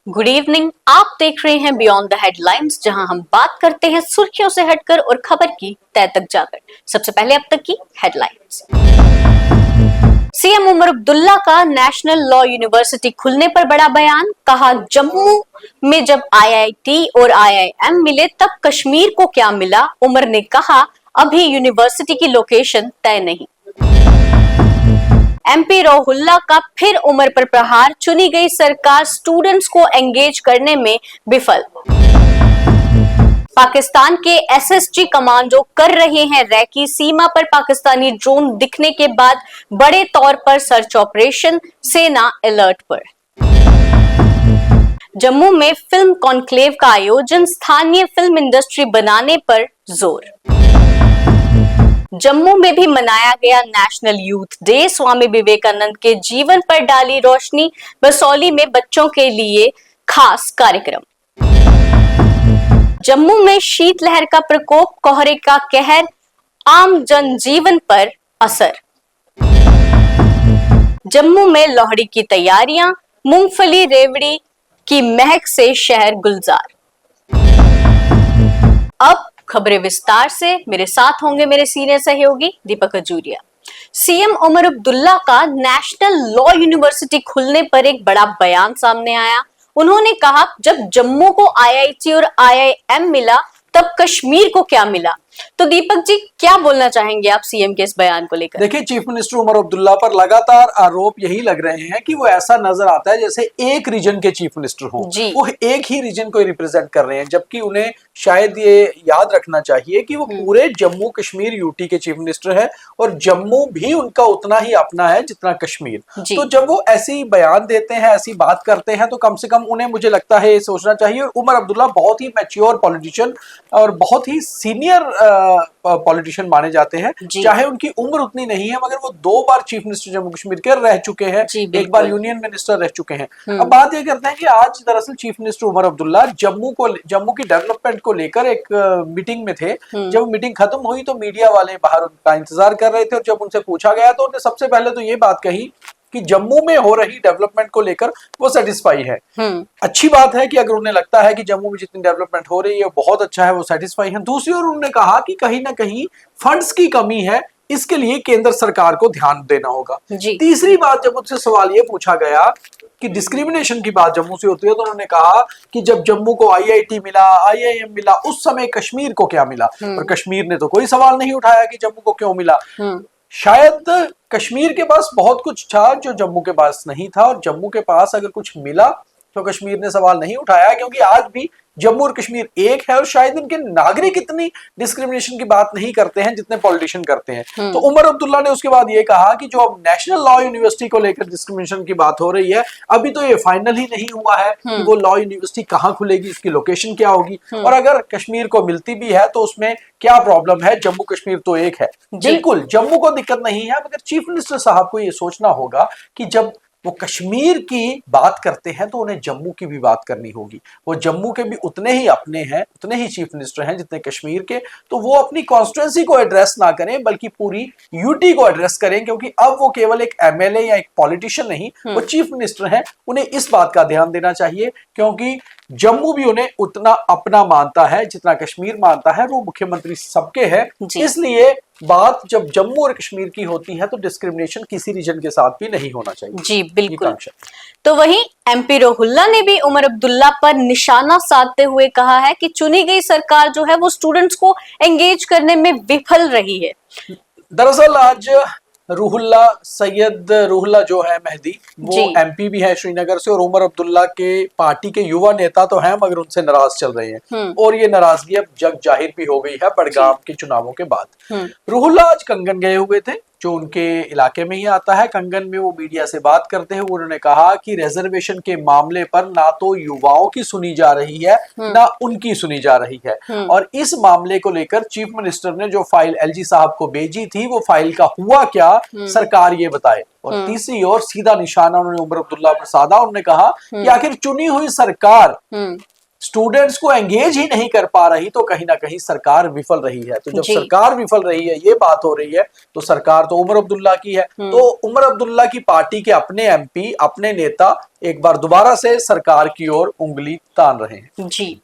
Good evening. आप देख रहे हैं बियॉन्ड द हेडलाइंस, जहां हम बात करते हैं सुर्खियों से हटकर और खबर की तह तक जाकर। सबसे पहले अब तक की हेडलाइंस। सीएम उमर अब्दुल्ला का नेशनल लॉ यूनिवर्सिटी खुलने पर बड़ा बयान। कहा, जम्मू में जब आईआईटी और आईआईएम मिले तब कश्मीर को क्या मिला। उमर ने कहा, अभी यूनिवर्सिटी की लोकेशन तय नहीं। एमपी रोहुल्ला का फिर उमर पर प्रहार। चुनी गई सरकार स्टूडेंट्स को एंगेज करने में विफल। पाकिस्तान के एसएसजी कमांडो कर रहे हैं रैकी। सीमा पर पाकिस्तानी ड्रोन दिखने के बाद बड़े तौर पर सर्च ऑपरेशन, सेना अलर्ट पर। जम्मू में फिल्म कॉन्क्लेव का आयोजन, स्थानीय फिल्म इंडस्ट्री बनाने पर जोर। जम्मू में भी मनाया गया national youth day. Swami Vivekananda के जीवन पर डाली रोशनी। बसौली में बच्चों के लिए खास कार्यक्रम। जम्मू में शीतलहर का प्रकोप, कोहरे का कहर, आम जनजीवन पर असर। जम्मू में लोहड़ी की तैयारियां, मूंगफली रेवड़ी की महक से शहर गुलजार। अब खबरें विस्तार से। मेरे साथ होंगे मेरे सीनियर सहयोगी दीपक अजूरिया। सीएम उमर अब्दुल्ला का नेशनल लॉ यूनिवर्सिटी खुलने पर एक बड़ा बयान सामने आया। उन्होंने कहा, जब जम्मू को आईआईटी और आईआईएम मिला तब कश्मीर को क्या मिला। तो दीपक जी, क्या बोलना चाहेंगे आप सीएम के इस बयान को लेकर? देखिए, चीफ मिनिस्टर उमर अब्दुल्ला पर लगातार आरोप यही लग रहे हैं कि वो ऐसा नजर आता है जैसे एक रीजन के चीफ मिनिस्टर हों। वो एक ही रीजन को रिप्रेजेंट कर रहे हैं, जबकि उन्हें शायद ये याद रखना चाहिए कि वो पूरे जम्मू कश्मीर यूटी के चीफ मिनिस्टर हैं और जम्मू भी उनका उतना ही अपना है जितना कश्मीर। तो जब वो ऐसी बयान देते हैं, ऐसी बात करते हैं, तो कम से कम उन्हें, मुझे लगता है, ये सोचना चाहिए। और उमर अब्दुल्ला बहुत ही मैच्योर पॉलिटिशियन और बहुत ही सीनियर पॉलिटिशियन माने जाते हैं। चाहे उनकी उम्र उतनी नहीं है, मगर वो 2 बार चीफ मिनिस्टर जम्मू कश्मीर के रह चुके हैं, एक बार यूनियन मिनिस्टर रह चुके हैं। अब बात ये करते हैं कि आज दरअसल चीफ मिनिस्टर उमर अब्दुल्ला जम्मू की डेवलपमेंट को लेकर एक मीटिंग में थे। जब मीटिंग खत्म हुई तो मीडिया वाले बाहर उनका इंतजार कर रहे थे और जब उनसे पूछा गया तो उन्होंने सबसे पहले तो ये बात कही कि जम्मू में हो रही डेवलपमेंट को लेकर वो सेटिस्फाई है। अच्छी बात है कि अगर उन्हें लगता है कि जम्मू में जितनी डेवलपमेंट हो रही है बहुत अच्छा है, वो सेटिस्फाई है। दूसरी ओर उन्होंने कहा कि कहीं ना कहीं फंड्स की कमी है, इसके लिए केंद्र सरकार को ध्यान देना होगा। तीसरी बात, जब उनसे सवाल ये पूछा गया कि डिस्क्रिमिनेशन की बात जम्मू से होती है, तो उन्होंने कहा कि जब जम्मू को आईआईटी मिला, आईआईएम मिला, उस समय कश्मीर को क्या मिला। और कश्मीर ने तो कोई सवाल नहीं उठाया कि जम्मू को क्यों मिला। शायद कश्मीर के पास बहुत कुछ था जो जम्मू के पास नहीं था, और जम्मू के पास अगर कुछ मिला तो कश्मीर ने सवाल नहीं उठाया, क्योंकि आज भी जम्मू और कश्मीर एक है और शायद इनके नागरिक इतनी डिस्क्रिमिनेशन की बात नहीं करते हैं जितने पॉलिटिशियन करते हैं। तो उमर अब्दुल्ला ने उसके बाद ये कहा कि जो अब नेशनल लॉ यूनिवर्सिटी को लेकर डिस्क्रिमिनेशन की बात हो रही है, अभी तो ये फाइनल ही नहीं हुआ है कि वो लॉ यूनिवर्सिटी कहाँ खुलेगी, उसकी लोकेशन क्या होगी, और अगर कश्मीर को मिलती भी है तो उसमें क्या प्रॉब्लम है। जम्मू कश्मीर तो एक है, बिल्कुल जम्मू को दिक्कत नहीं है, मगर चीफ मिनिस्टर साहब को ये सोचना होगा कि जब वो कश्मीर की बात करते हैं तो उन्हें जम्मू की भी बात करनी होगी। वो जम्मू के भी उतने ही अपने हैं, उतने ही चीफ मिनिस्टर हैं जितने कश्मीर के। तो वो अपनी कॉन्स्टिट्यूएंसी को एड्रेस ना करें, बल्कि पूरी यूटी को एड्रेस करें, क्योंकि अब वो केवल एक एमएलए या एक पॉलिटिशियन नहीं, वो चीफ मिनिस्टर हैं। उन्हें इस बात का ध्यान देना चाहिए, क्योंकि जम्मू भी उन्हें उतना अपना मानता है जितना कश्मीर मानता है। वो मुख्यमंत्री सबके हैं, इसलिए बात जब जम्मू और कश्मीर की होती है तो डिस्क्रिमिनेशन किसी रीजन के साथ भी नहीं होना चाहिए। जी बिल्कुल। तो वहीं एमपी रोहुल्ला ने भी उमर अब्दुल्ला पर निशाना साधते हुए कहा है कि चुनी गई सरकार जो है वो स्टूडेंट्स को एंगेज करने में विफल रही है। दरअसल आज सैयद रूहुल्ला जो है मेहदी, वो एमपी भी है श्रीनगर से, और उमर अब्दुल्ला के पार्टी के युवा नेता तो हैं, मगर उनसे नाराज चल रहे हैं। और ये नाराजगी अब जग जाहिर भी हो गई है बड़गाम के चुनावों के बाद। रूहुल्ला आज कंगन गए हुए थे, जो उनके इलाके में ही आता है। कंगन में वो मीडिया से बात करते हैं। उन्होंने कहा कि रिजर्वेशन के मामले पर ना तो युवाओं की सुनी जा रही है, ना उनकी सुनी जा रही है। और इस मामले को लेकर चीफ मिनिस्टर ने जो फाइल एलजी साहब को भेजी थी, वो फाइल का हुआ क्या, सरकार ये बताए। और तीसरी ओर सीधा निशाना उन्होंने उमर अब्दुल्ला पर साधा। उन्होंने कहा कि आखिर चुनी हुई सरकार स्टूडेंट्स को एंगेज ही नहीं कर पा रही तो कहीं ना कहीं सरकार विफल रही है। तो जब सरकार विफल रही है, ये बात हो रही है, तो सरकार तो उमर अब्दुल्ला की है। तो उमर अब्दुल्ला की पार्टी के अपने एमपी, अपने नेता एक बार दोबारा से सरकार की ओर उंगली तान रहे हैं। जी,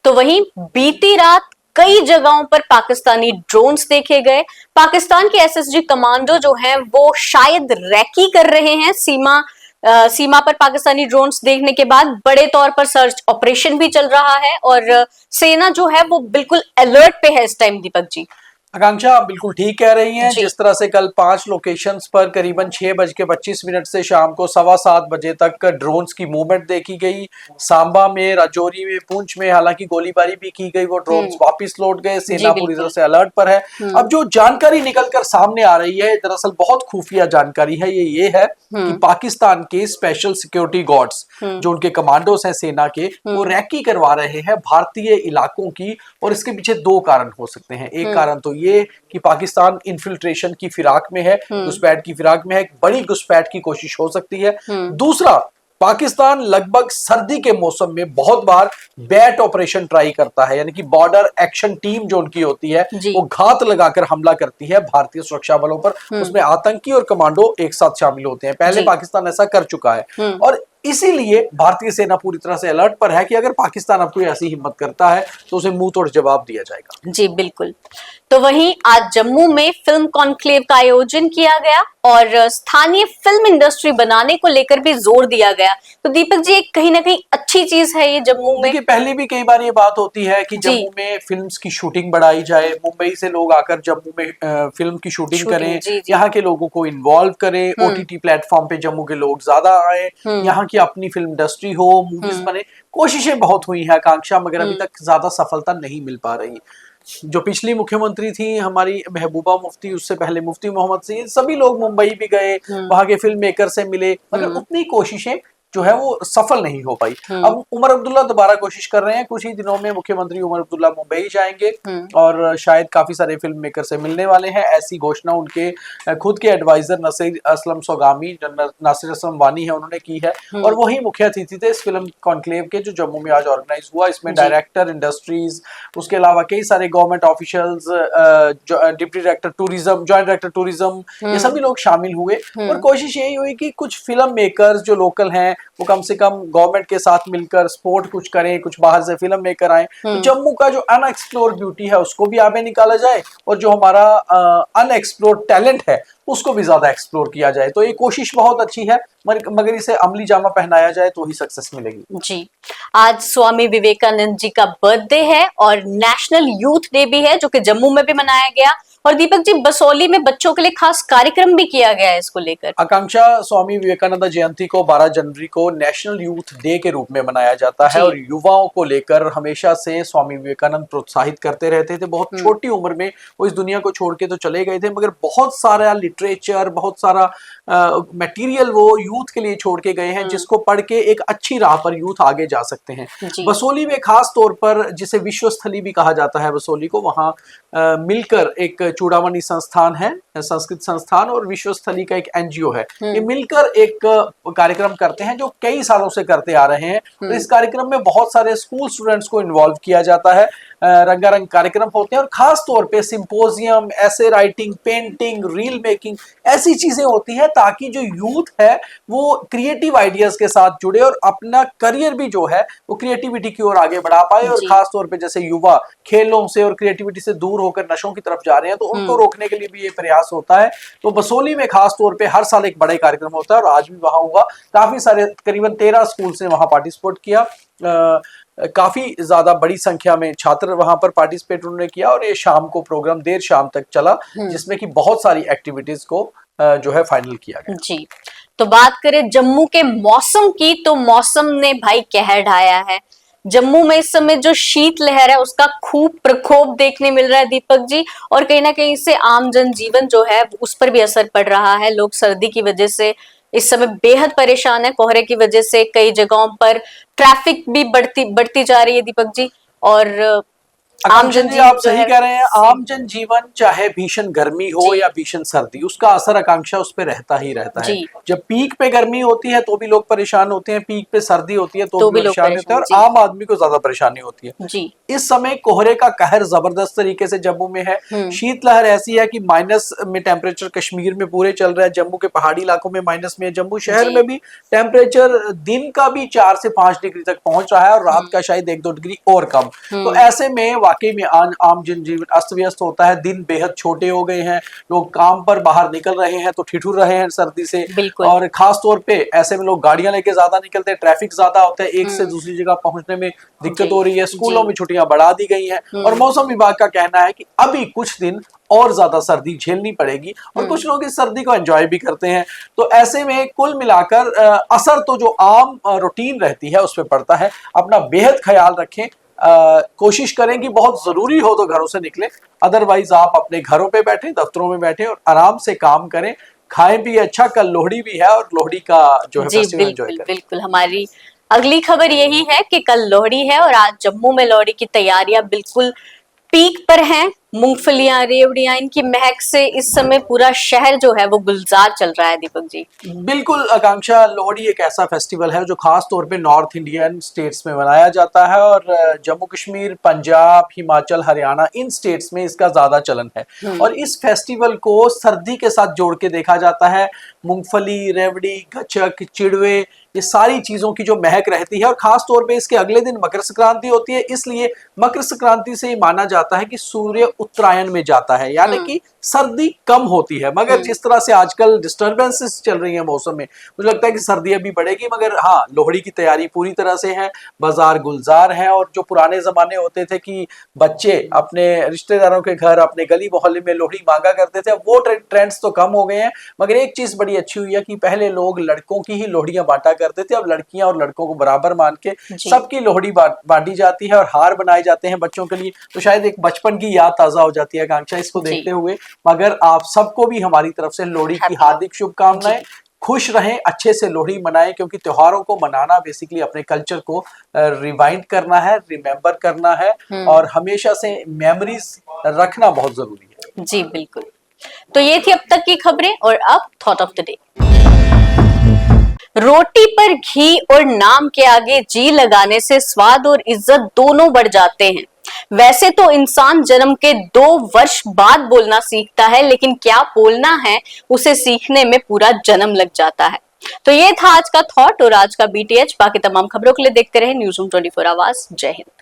तो वहीं बीती रात कई जगहों पर पाकिस्तानी ड्रोन्स देखे गए। पाकिस्तान के एसएसजी कमांडो जो हैं वो शायद रैकी कर रहे हैं सीमा पर पाकिस्तानी ड्रोन्स देखने के बाद बड़े तौर पर सर्च ऑपरेशन भी चल रहा है और सेना जो है वो बिल्कुल अलर्ट पे है इस टाइम। दीपक जी, आकांक्षा आप बिल्कुल ठीक कह रही हैं। जिस तरह से कल 5 लोकेशंस पर करीबन 6:25 से शाम को 7:15 बजे तक ड्रोन्स की मूवमेंट देखी गई। सांबा में, राजौरी में, पुंछ में हालांकि गोलीबारी भी की गई, वो ड्रोन्स वापस लौट गए। सेना पूरी तरह से अलर्ट पर है। अब जो जानकारी निकलकर सामने आ रही है, दरअसल बहुत खुफिया जानकारी है। ये है कि पाकिस्तान के स्पेशल सिक्योरिटी गार्ड्स, जो उनके कमांडोज हैं सेना के, वो रैकी करवा रहे हैं भारतीय इलाकों की। और इसके पीछे 2 कारण हो सकते हैं। एक कारण तो ये कि पाकिस्तान इन्फिल्ट्रेशन की फिराक में है, घुसपैठ की फिराक में है, एक बड़ी घुसपैठ की कोशिश हो सकती है। दूसरा, पाकिस्तान लगभग सर्दी के मौसम में बहुत बार बैट ऑपरेशन ट्राई करता है, यानी कि बॉर्डर एक्शन टीम जो उनकी होती है वो घात लगाकर हमला करती है भारतीय सुरक्षा बलों पर। उसमें आतंकी और कमांडो एक साथ शामिल होते हैं। पहले पाकिस्तान ऐसा कर चुका है और इसीलिए भारतीय सेना पूरी तरह से अलर्ट पर है कि अगर पाकिस्तान अब कोई ऐसी हिम्मत करता है तो उसे मुंह तोड़ जवाब दिया जाएगा। जी बिल्कुल। तो वहीं आज जम्मू में फिल्म कॉन्क्लेव का आयोजन किया गया और स्थानीय फिल्म इंडस्ट्री बनाने को लेकर भी जोर दिया गया। तो दीपक जी, कहीं ना कहीं अच्छी चीज है ये जम्मू में। देखिए, पहले भी कई बार ये बात होती है कि जम्मू में फिल्म्स की शूटिंग बढ़ाई जाए, मुंबई से लोग आकर जम्मू में फिल्म की शूटिंग करें, यहाँ के लोगों को इन्वॉल्व करें, ओटीटी प्लेटफॉर्म पे जम्मू के लोग ज्यादा आए, यहाँ की अपनी फिल्म इंडस्ट्री हो, मूवीज बने। कोशिशें बहुत हुई हैं आकांक्षा, मगर अभी तक ज्यादा सफलता नहीं मिल पा रही। जो पिछली मुख्यमंत्री थी हमारी महबूबा मुफ्ती, उससे पहले मुफ्ती मोहम्मद सईद, सभी लोग मुंबई भी गए, वहां के फिल्म मेकर से मिले, मगर उतनी कोशिशें जो है वो सफल नहीं हो पाई। अब उमर अब्दुल्ला दोबारा कोशिश कर रहे हैं। कुछ ही दिनों में मुख्यमंत्री उमर अब्दुल्ला मुंबई जाएंगे और शायद काफी सारे फिल्म मेकर से मिलने वाले हैं। ऐसी घोषणा उनके खुद के एडवाइजर नासिर असलम सौगामी, नासिर असलम वानी है, उन्होंने की है। और वही मुख्य अतिथि थे इस फिल्म कॉन्क्लेव के, जो जम्मू में आज ऑर्गेनाइज हुआ। इसमें डायरेक्टर, इंडस्ट्रीज, उसके अलावा कई सारे government officials, deputy director tourism, joint director tourism, ये सभी लोग शामिल हुए। और कोशिश यही हुई कि कुछ फिल्म मेकर्स जो लोकल हैं वो कम से कम गवर्नमेंट के साथ मिलकर सपोर्ट कुछ करें, कुछ बाहर से फिल्म मेकर आए। तो जम्मू का जो अनएक्सप्लोर्ड ब्यूटी है उसको भी आगे निकाला जाए और जो हमारा अनएक्सप्लोर्ड टैलेंट है उसको भी ज्यादा एक्सप्लोर किया जाए। तो ये कोशिश बहुत अच्छी है, मगर इसे अमली जामा पहनाया जाए तो ही सक्सेस मिलेगी। जी, आज स्वामी विवेकानंद जी का बर्थडे है और नेशनल यूथ डे भी है, जो कि जम्मू में भी मनाया गया। और दीपक जी, बसोली में बच्चों के लिए खास कार्यक्रम भी किया गया है इसको लेकर। आकांक्षा, स्वामी विवेकानंद जयंती को 12 जनवरी को नेशनल यूथ डे के रूप में मनाया जाता है और युवाओं को लेकर हमेशा से स्वामी विवेकानंद प्रोत्साहित करते रहते थे। बहुत छोटी उम्र में वो इस दुनिया को छोड़ के तो चले गए थे, मगर बहुत सारा लिटरेचर, बहुत सारा मटेरियल वो यूथ के लिए छोड़ के गए हैं, जिसको पढ़ के एक अच्छी राह पर यूथ आगे जा सकते हैं। बसोली में खास तौर पर, जिसे विश्वस्थली भी कहा जाता है बसोली को, वहां मिलकर एक चूड़ामणि संस्थान है, संस्कृत संस्थान, और विश्वस्थली का एक एनजीओ है, ये मिलकर एक कार्यक्रम करते हैं जो कई सालों से करते आ रहे हैं। तो इस कार्यक्रम में बहुत सारे स्कूल स्टूडेंट्स को इन्वॉल्व किया जाता है। रंगारंग कार्यक्रम होते हैं और खास तौर पे सिंपोजियम, ऐसे राइटिंग, पेंटिंग, रील मेकिंग, ऐसी चीजें होती हैं ताकि जो यूथ है वो क्रिएटिव आइडियाज के साथ जुड़े और अपना करियर भी जो है वो क्रिएटिविटी की ओर आगे बढ़ा पाए। और खास तौर पे जैसे युवा खेलों से और क्रिएटिविटी से दूर होकर नशों की तरफ जा रहे हैं, तो उनको रोकने के लिए भी ये प्रयास होता है। तो बसोली में खास तौर पे हर साल एक बड़े कार्यक्रम होता है और आज भी वहां हुआ। काफी सारे, करीबन 13 स्कूल ने वहां पार्टिसिपेट किया। काफी ज्यादा बड़ी संख्या में छात्र वहां पर पार्टिसिपेट उन्होंने किया और ये शाम को प्रोग्राम देर शाम तक चला, जिसमें कि बहुत सारी एक्टिविटीज को जो है फाइनल किया गया। जी, तो बात करें जम्मू के मौसम की, तो मौसम ने भाई कहर ढाया है। जम्मू में इस समय जो शीत लहर है उसका खूब प्रकोप देखने मिल रहा है दीपक जी, और कहीं ना कहीं से आम जनजीवन जो है उस पर भी असर पड़ रहा है। लोग सर्दी की वजह से इस समय बेहद परेशान है। कोहरे की वजह से कई जगहों पर ट्रैफिक भी बढ़ती जा रही है दीपक जी, और आकांक्षा जी, आप सही कह रहे हैं। जी। आम जनजीवन, चाहे भीषण गर्मी हो या भीषण सर्दी, उसका असर आकांक्षा उस पर रहता ही रहता है। जब पीक पे गर्मी होती है तो भी लोग परेशान होते हैं, पीक पे सर्दी होती है तो भी परेशान होते हैं, और आम आदमी को ज्यादा परेशानी होती है जी। इस समय कोहरे का कहर जबरदस्त तरीके से जम्मू में है। शीतलहर ऐसी है कि माइनस में टेम्परेचर कश्मीर में पूरे चल रहा है, जम्मू के पहाड़ी इलाकों में माइनस में है, जम्मू शहर में भी टेम्परेचर दिन का भी 4 से 5 डिग्री तक पहुंच रहा है और रात का शायद 1-2 डिग्री और कम। तो ऐसे में वाकई में आम जनजीवन अस्त व्यस्त होता है। दिन बेहद छोटे हो गए हैं, लोग काम पर बाहर निकल रहे हैं तो ठिठुर रहे हैं सर्दी से, और खास तौर पे ऐसे में लोग गाड़ियां लेके ज्यादा निकलते हैं, ट्रैफिक ज्यादा होता है, एक से दूसरी जगह पहुंचने में दिक्कत हो रही है। स्कूलों में छुट्टियां बढ़ा दी गई हैं और मौसम विभाग का कहना है कि अभी कुछ दिन और ज्यादा सर्दी झेलनी पड़ेगी, और कुछ लोग इस सर्दी को एंजॉय भी करते हैं। तो ऐसे में कुल मिलाकर असर तो जो आम रूटीन रहती है उस पर पड़ता है। अपना बेहद ख्याल रखें, कोशिश करें कि बहुत जरूरी हो तो घरों से निकलें, अदरवाइज आप अपने घरों पे बैठे, दफ्तरों में बैठे और आराम से काम करें, खाएं भी अच्छा। कल लोहड़ी भी है और लोहड़ी का जो है फेस्टिवल एंजॉय करें। बिल्कुल। हमारी अगली खबर यही है कि कल लोहड़ी है और आज जम्मू में लोहड़ी की तैयारियां बिल्कुल पीक पर हैं। मूंगफलियां, रेवड़ियां, इनकी महक से इस समय पूरा शहर जो है वो गुलजार चल रहा है। दीपक जी, बिल्कुल आकांक्षा, लोहड़ी एक ऐसा फेस्टिवल है जो खास तौर पे नॉर्थ इंडियन स्टेट्स में मनाया जाता है, और जम्मू कश्मीर, पंजाब, हिमाचल, हरियाणा, इन स्टेट्स में इसका ज्यादा चलन है। और इस फेस्टिवल को सर्दी के साथ जोड़ के देखा जाता है। मूंगफली, रेवड़ी, गचक, चिड़वे, ये सारी चीजों की जो महक रहती है, और खास तौर पे इसके अगले दिन मकर संक्रांति होती है, इसलिए मकर संक्रांति से ही माना जाता है कि सूर्य उत्तरायण में जाता है, यानी कि सर्दी कम होती है। मगर जिस तरह से आजकल डिस्टर्बेंसेस चल रही है मौसम में, मुझे लगता है कि सर्दी अभी बढ़ेगी। मगर हाँ, लोहड़ी की तैयारी पूरी तरह से है, बाजार गुलजार है। और जो पुराने जमाने होते थे कि बच्चे अपने रिश्तेदारों के घर, अपने गली मोहल्ले में लोहड़ी मांगा करते थे, अब वो ट्रेंड्स तो कम हो गए हैं। मगर एक चीज बड़ी अच्छी हुई है कि पहले लोग लड़कों की ही लोहड़ियां बांटा करते थे, अब लड़कियां और लड़कों को बराबर मान के सबकी लोहड़ी बांटी जाती है और हार बनाए जाते हैं बच्चों के लिए। तो शायद एक बचपन की याद ताजा हो जाती है आकांक्षा इसको देखते हुए। मगर आप सबको भी हमारी तरफ से लोहड़ी की हार्दिक शुभकामनाएं। खुश रहें, अच्छे से लोहड़ी मनाएं, क्योंकि त्योहारों को मनाना बेसिकली अपने कल्चर को रिवाइंड करना है, रिमेम्बर करना है, और हमेशा से मेमोरीज रखना बहुत जरूरी है। जी बिल्कुल। तो ये थी अब तक की खबरें, और अब थॉट ऑफ द डे। रोटी पर घी और नाम के आगे जी लगाने से स्वाद और इज्जत दोनों बढ़ जाते हैं। वैसे तो इंसान जन्म के 2 वर्ष बाद बोलना सीखता है, लेकिन क्या बोलना है उसे सीखने में पूरा जन्म लग जाता है। तो ये था आज का थॉट और आज का बीटीएच। बाकी तमाम खबरों के लिए देखते रहे न्यूज़ रूम 24 आवाज। जय हिंद।